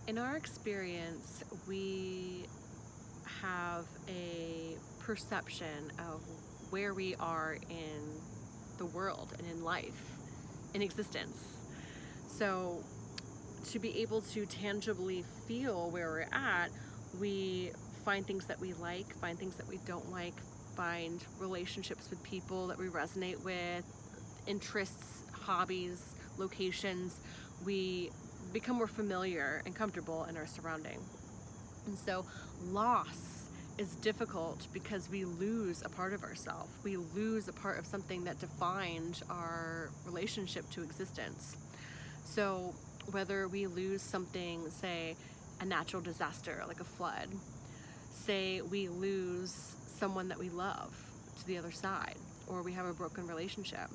In our experience, we have a perception of where we are in the world and in life, in existence. So, to be able to tangibly feel where we're at, we find things that we like, find things that we don't like, find relationships with people that we resonate with, interests, hobbies, locations. We become more familiar and comfortable in our surrounding. And so loss is difficult because we lose a part of ourselves. We lose a part of something that defined our relationship to existence. So whether we lose something, say a natural disaster like a flood, say we lose someone that we love to the other side, or we have a broken relationship,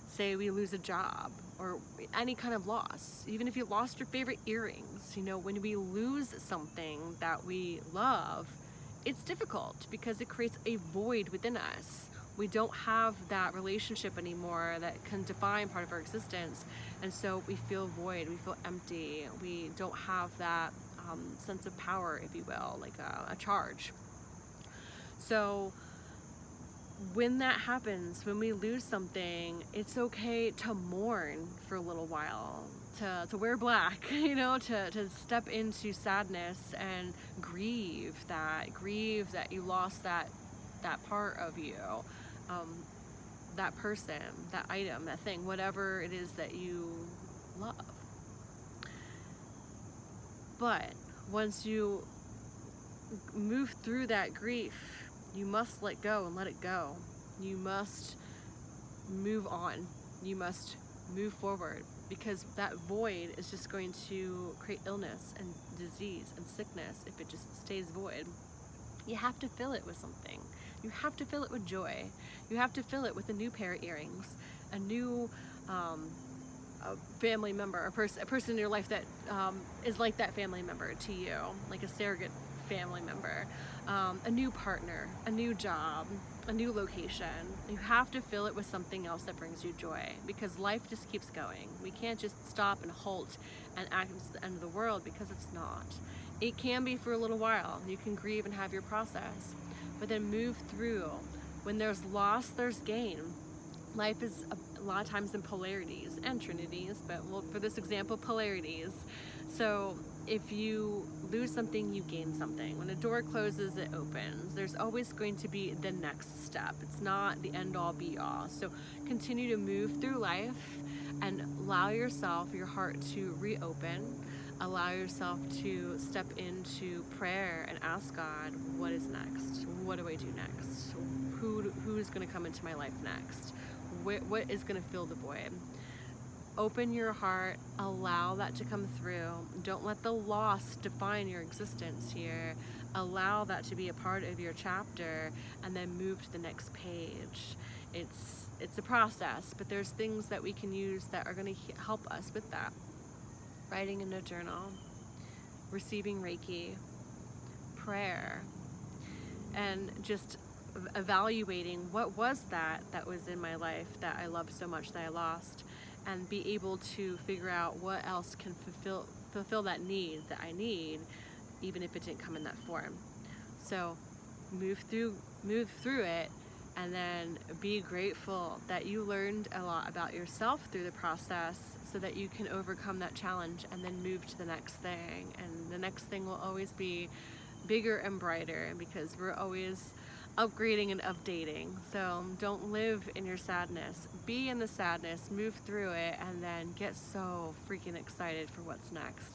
say we lose a job, or any kind of loss, even if you lost your favorite earrings, when we lose something that we love, it's difficult because it creates a void within us. We don't have that relationship anymore that can define part of our existence, and so we feel void, we feel empty, we don't have that sense of power, if you will, like a charge. So when that happens, when we lose something, it's okay to mourn for a little while, to wear black, to step into sadness and grieve that you lost that part of you, that person, that item, that thing, whatever it is that you love. But once you move through that grief, you must let go and let it go. You must move on. You must move forward, because that void is just going to create illness and disease and sickness if it just stays void. You have to fill it with something. You have to fill it with joy. You have to fill it with a new pair of earrings, a new a family member, a person in your life that is like that family member to you, like a surrogate family member, a new partner, a new job, a new location. You have to fill it with something else that brings you joy, because life just keeps going. We can't just stop and halt and act it's the end of the world, because it's not. It can be for a little while. You can grieve and have your process, but then move through. When there's loss, there's gain. Life is a lot of times in polarities and trinities, but for this example, polarities. So if you lose something, you gain something. When a door closes, it opens. There's always going to be the next step. It's not the end all be all. So continue to move through life and allow yourself, your heart to reopen. Allow yourself to step into prayer and ask God, what is next? What do I do next? Who's going to come into my life next? What is going to fill the void? Open your heart, allow that to come through. Don't let the loss define your existence here. Allow that to be a part of your chapter, and then move to the next page. It's a process, but there's things that we can use that are going to help us with that. Writing in a journal, receiving Reiki, prayer, and just evaluating what was that was in my life that I loved so much that I lost, and be able to figure out what else can fulfill that need that I need, even if it didn't come in that form. So move through it, and then be grateful that you learned a lot about yourself through the process, so that you can overcome that challenge and then move to the next thing. And the next thing will always be bigger and brighter, because we're always upgrading and updating. So don't live in your sadness. Be in the sadness, move through it, and then get so freaking excited for what's next.